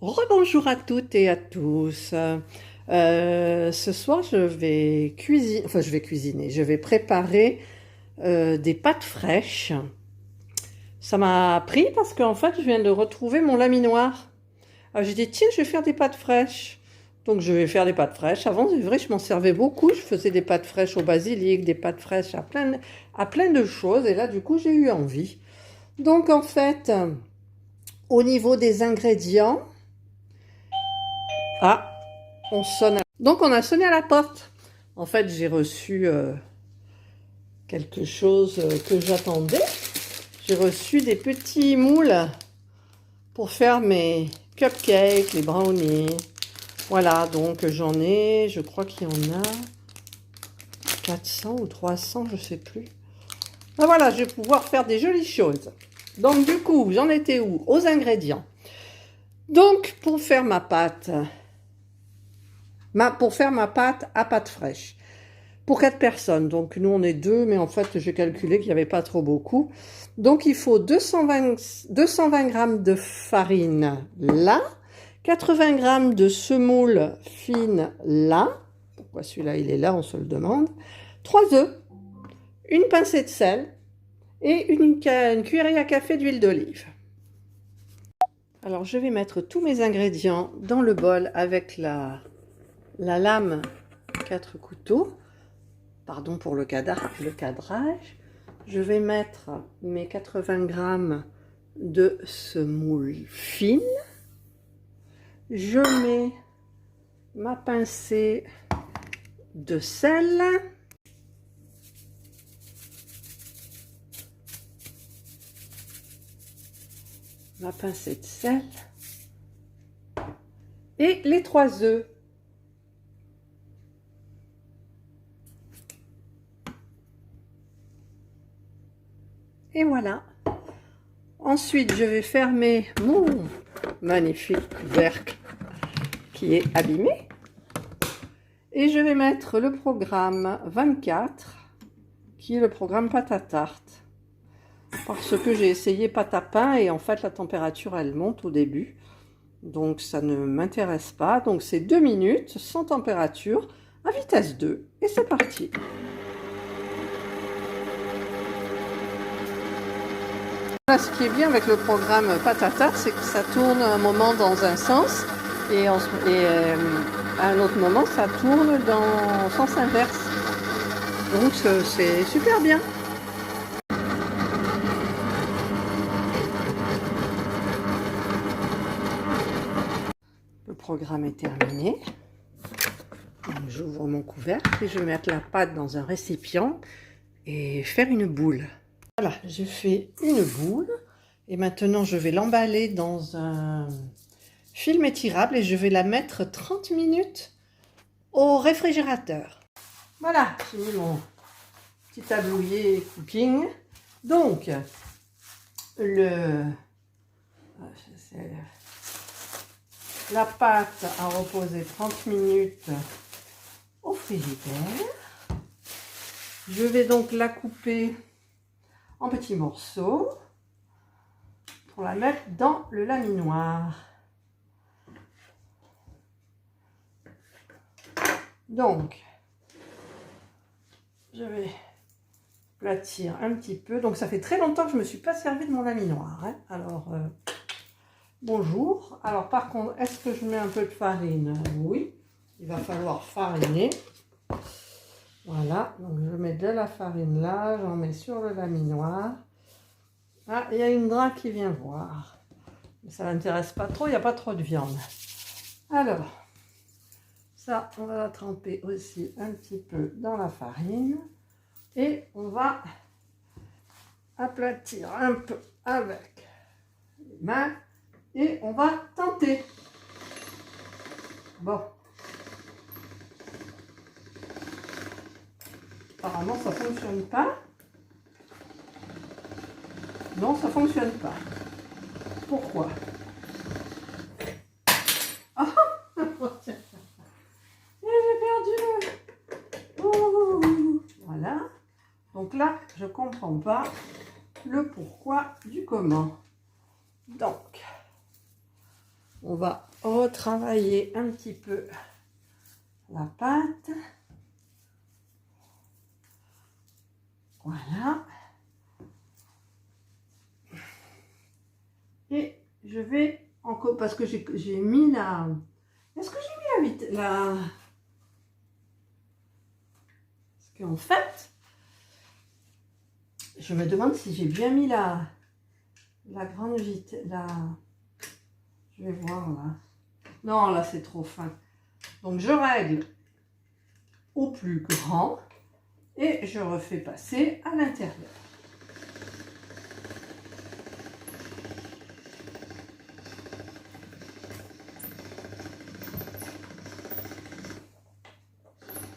Rebonjour à toutes et à tous. Ce soir, je vais cuisiner, je vais préparer des pâtes fraîches. Ça m'a pris parce qu'en fait, je viens de retrouver mon laminoir. Alors j'ai dit, tiens, je vais faire des pâtes fraîches. Donc je vais faire des pâtes fraîches. Avant, c'est vrai, je m'en servais beaucoup. Je faisais des pâtes fraîches au basilic, des pâtes fraîches à plein de choses. Et là, du coup, j'ai eu envie. Donc en fait, au niveau des ingrédients, ah, donc on a sonné à la porte. En fait, j'ai reçu quelque chose que j'attendais. J'ai reçu des petits moules pour faire mes cupcakes, les brownies. Voilà, donc j'en ai, je crois qu'il y en a 400 ou 300, je sais plus. Ben voilà, je vais pouvoir faire des jolies choses. Donc du coup, j'en étais où? Aux ingrédients. Donc pour faire ma pâte à pâte fraîche. Pour 4 personnes, donc nous on est 2, mais en fait j'ai calculé qu'il n'y avait pas trop beaucoup. Donc il faut 220 g de farine là, 80 g de semoule fine là. Pourquoi celui-là il est là, on se le demande. 3 œufs, une pincée de sel et une cuillerée à café d'huile d'olive. Alors je vais mettre tous mes ingrédients dans le bol avec la lame 4 couteaux. Pardon pour le cadrage. Je vais mettre mes 80 g de semoule fine. Je mets ma pincée de sel. Ma pincée de sel. Et les 3 œufs. Et voilà. Ensuite, je vais fermer mon magnifique couvercle qui est abîmé. Et je vais mettre le programme 24, qui est le programme pâte à tarte. Parce que j'ai essayé pâte à pain et en fait la température elle monte au début. Donc ça ne m'intéresse pas. Donc c'est 2 minutes sans température à vitesse 2. Et c'est parti. Là, ce qui est bien avec le programme pâte à tarte, c'est que ça tourne un moment dans un sens et à un autre moment, ça tourne dans le sens inverse. Donc, c'est super bien. Le programme est terminé. J'ouvre mon couvercle et je vais mettre la pâte dans un récipient et faire une boule. Voilà, j'ai fait une boule et maintenant je vais l'emballer dans un film étirable et je vais la mettre 30 minutes au réfrigérateur. Voilà, j'ai mis mon petit tablier cooking. Donc, la pâte a reposé 30 minutes au frigidaire. Je vais donc la couper en petits morceaux pour la mettre dans le laminoir. Donc, je vais aplatir un petit peu. Donc, ça fait très longtemps que je ne me suis pas servi de mon laminoir. Hein. Alors, bonjour. Alors, par contre, est-ce que je mets un peu de farine? Oui, il va falloir fariner. Voilà, donc je mets de la farine là, j'en mets sur le laminoir. Ah, il y a une drague qui vient voir. Mais ça ne l'intéresse pas trop, il n'y a pas trop de viande. Alors, ça, on va la tremper aussi un petit peu dans la farine. Et on va aplatir un peu avec les mains. Et on va tenter. Bon. Apparemment, ça ne fonctionne pas. Non, ça ne fonctionne pas. Pourquoi? Ah, j'ai perdu le... Voilà. Donc là, je ne comprends pas le pourquoi du comment. Donc, On va retravailler un petit peu la pâte. Voilà. Et je vais encore, parce que j'ai mis la... Est-ce que j'ai mis la... Parce qu'en fait, je me demande si j'ai bien mis la grande vitesse. Je vais voir là. Non, là c'est trop fin. Donc je règle au plus grand et je refais passer à l'intérieur.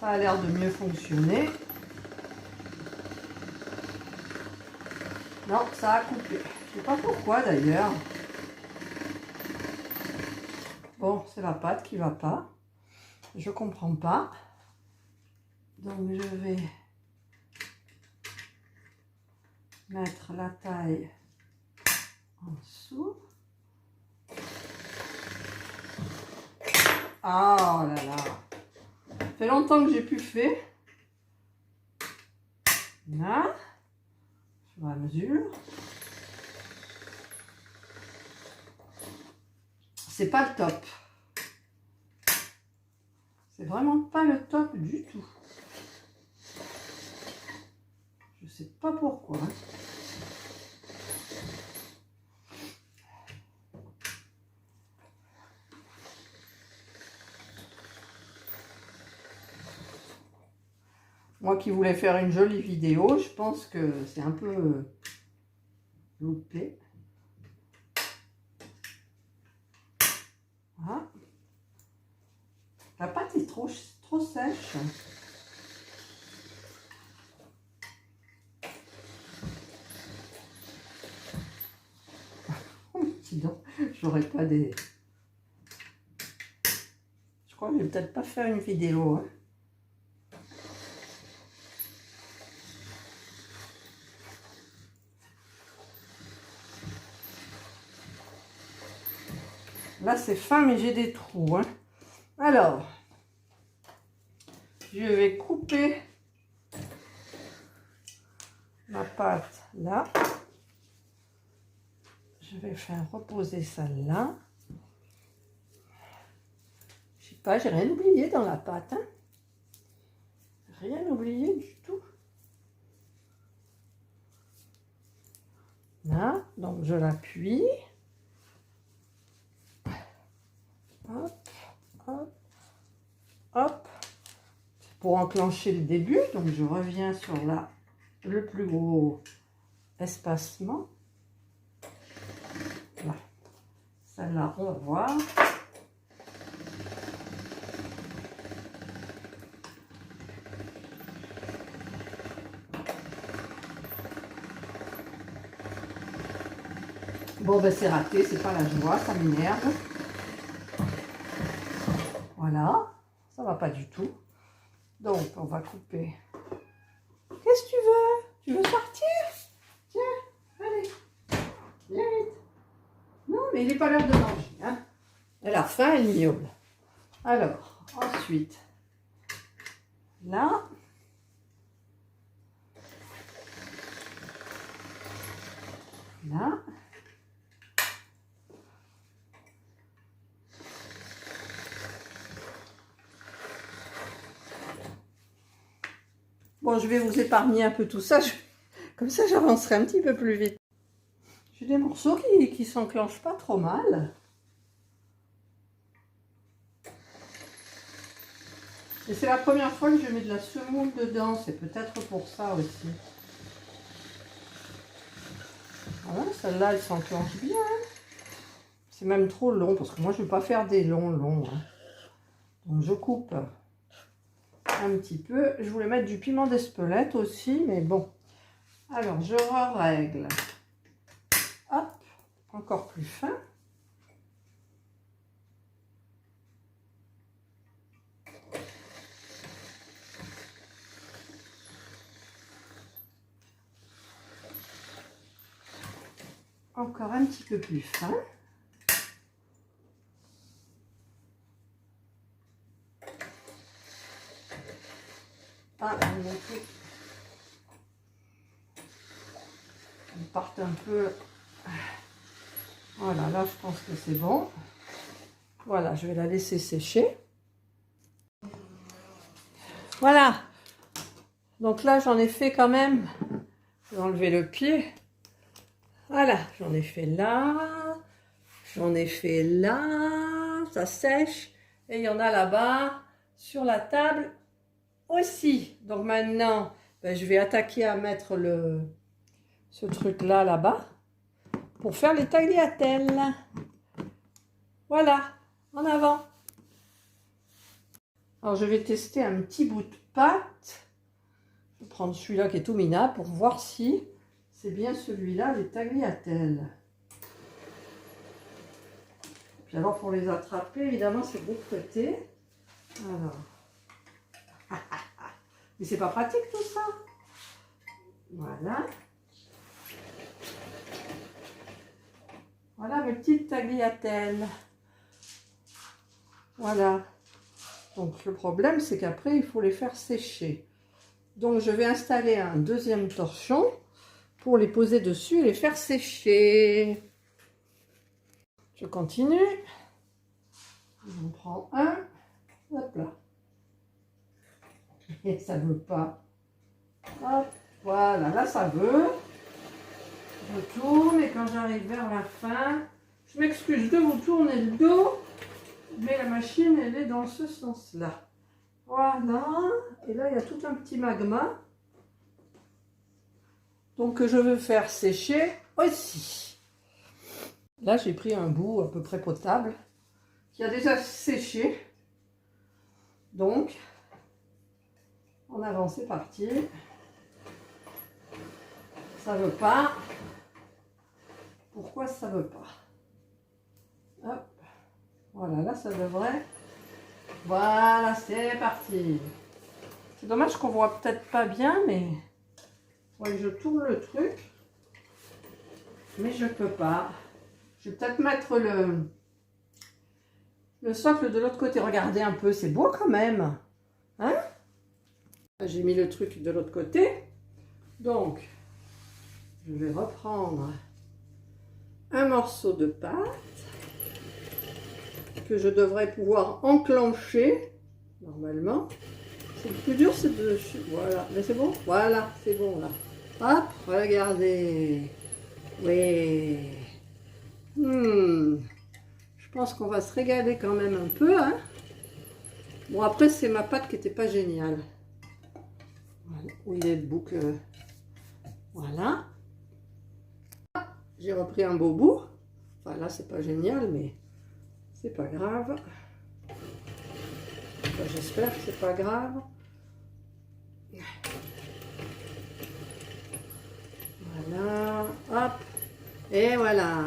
Ça a l'air de mieux fonctionner. Non, ça a coupé. Je ne sais pas pourquoi d'ailleurs. Bon, c'est la pâte qui va pas. Je comprends pas. Donc je vais mettre la taille en dessous. Ah là là. Ça fait longtemps que j'ai plus fait. Là. Sur la mesure. C'est pas le top. C'est vraiment pas le top du tout. Je sais pas pourquoi. Moi qui voulais faire une jolie vidéo, je pense que c'est un peu loupé. Voilà. La pâte est trop sèche. Dis donc, j'aurais pas des... Je crois que je vais peut-être pas faire une vidéo. Hein. Là, c'est fin, mais j'ai des trous. Hein. Alors, je vais couper ma pâte là. Je vais faire reposer ça là. Je sais pas, j'ai rien oublié dans la pâte. Hein. Rien oublié du tout. Là, donc je l'appuie. Hop, hop, hop. Pour enclencher le début, donc je reviens sur le plus gros espacement. Là. Celle-là, on va voir. Bon, ben c'est raté, c'est pas la joie, ça m'énerve. Voilà, ça va pas du tout. Donc, on va couper. Qu'est-ce que tu veux? Tu veux sortir? Tiens, allez, viens vite. Non, mais il n'est pas l'heure de manger. Hein. Elle a faim, elle miaule. Alors, ensuite, là. Là. Bon, je vais vous épargner un peu tout ça. Comme ça, j'avancerai un petit peu plus vite. J'ai des morceaux qui s'enclenchent pas trop mal. Et c'est la première fois que je mets de la semoule dedans. C'est peut-être pour ça aussi. Voilà, celle-là, elle s'enclenche bien. C'est même trop long parce que moi, je ne veux pas faire des longs. Hein. Donc, je coupe un petit peu. Je voulais mettre du piment d'Espelette aussi, mais bon. Alors, je règle. Hop, encore plus fin. Encore un petit peu plus fin. Ah, mon truc. Ils partent un peu. Voilà, là je pense que c'est bon. Voilà, je vais la laisser sécher. Voilà. Donc là, j'en ai fait quand même. Je vais enlever le pied. Voilà, j'en ai fait là. J'en ai fait là. Ça sèche. Et il y en a là-bas, sur la table aussi. Donc maintenant, ben, je vais attaquer à mettre ce truc-là, là-bas, pour faire les tagliatelles. Voilà, en avant. Alors, je vais tester un petit bout de pâte. Je vais prendre celui-là qui est tout minable pour voir si c'est bien celui-là, les tagliatelles. Puis alors, pour les attraper, évidemment, c'est beau prêter. Alors. Mais c'est pas pratique tout ça. Voilà. Voilà mes petites tagliatelles. Voilà. Donc le problème, c'est qu'après, il faut les faire sécher. Donc je vais installer un deuxième torchon pour les poser dessus et les faire sécher. Je continue. On prend un. Hop là. Et ça ne veut pas. Hop, voilà, là ça veut. Je tourne et quand j'arrive vers la fin, je m'excuse de vous tourner le dos, mais la machine elle est dans ce sens-là. Voilà, et là il y a tout un petit magma. Donc que je veux faire sécher aussi. Là j'ai pris un bout à peu près potable qui a déjà séché. Donc, en avant c'est parti. Ça veut pas. Pourquoi ça veut pas? Hop. Voilà, là ça devrait. Voilà, c'est parti. C'est dommage qu'on voit peut-être pas bien, mais ouais, je tourne le truc. Mais je peux pas. Je vais peut-être mettre le socle de l'autre côté. Regardez un peu, c'est beau quand même. Hein? J'ai mis le truc de l'autre côté. Donc, je vais reprendre un morceau de pâte que je devrais pouvoir enclencher normalement. C'est le plus dur, c'est de... Voilà, mais c'est bon. Voilà, c'est bon là. Hop, regardez. Oui. Je pense qu'on va se régaler quand même un peu. Hein. Bon, après, c'est ma pâte qui n'était pas géniale. Voilà. Où il est le bout que... Voilà. J'ai repris un beau bout. Enfin, là, c'est pas génial, mais c'est pas grave. Enfin, j'espère que c'est pas grave. Voilà. Hop. Et voilà.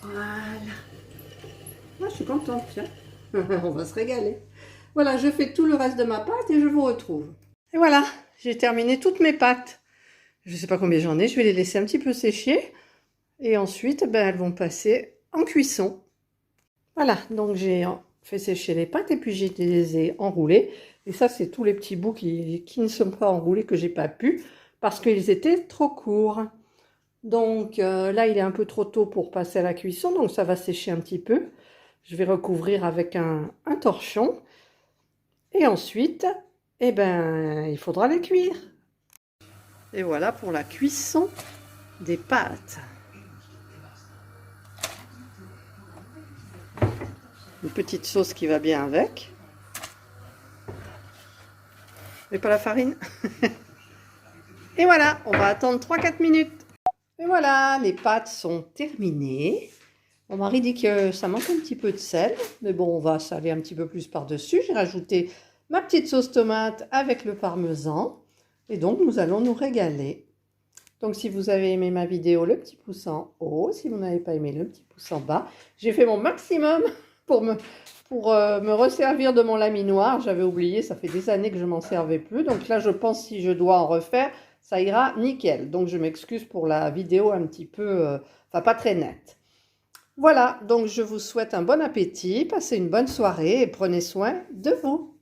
Voilà. Ah, je suis contente, tiens. On va se régaler. Voilà, je fais tout le reste de ma pâte et je vous retrouve. Et voilà, j'ai terminé toutes mes pâtes. Je ne sais pas combien j'en ai, je vais les laisser un petit peu sécher. Et ensuite, ben, elles vont passer en cuisson. Voilà, donc j'ai fait sécher les pâtes et puis je les ai enroulées. Et ça, c'est tous les petits bouts qui ne sont pas enroulés que j'ai pas pu parce qu'ils étaient trop courts. Donc là, il est un peu trop tôt pour passer à la cuisson, donc ça va sécher un petit peu. Je vais recouvrir avec un torchon. Et ensuite, eh ben, il faudra les cuire. Et voilà pour la cuisson des pâtes. Une petite sauce qui va bien avec. Mais pas la farine. Et voilà, on va attendre 3-4 minutes. Et voilà, les pâtes sont terminées. Mon mari dit que ça manque un petit peu de sel. Mais bon, on va saler un petit peu plus par-dessus. J'ai rajouté ma petite sauce tomate avec le parmesan. Et donc, nous allons nous régaler. Donc, si vous avez aimé ma vidéo, le petit pouce en haut. Si vous n'avez pas aimé, le petit pouce en bas. J'ai fait mon maximum pour me resservir de mon laminoir. J'avais oublié, ça fait des années que je m'en servais plus. Donc là, je pense si je dois en refaire, ça ira nickel. Donc, je m'excuse pour la vidéo un petit peu, enfin pas très nette. Voilà, donc je vous souhaite un bon appétit, passez une bonne soirée et prenez soin de vous.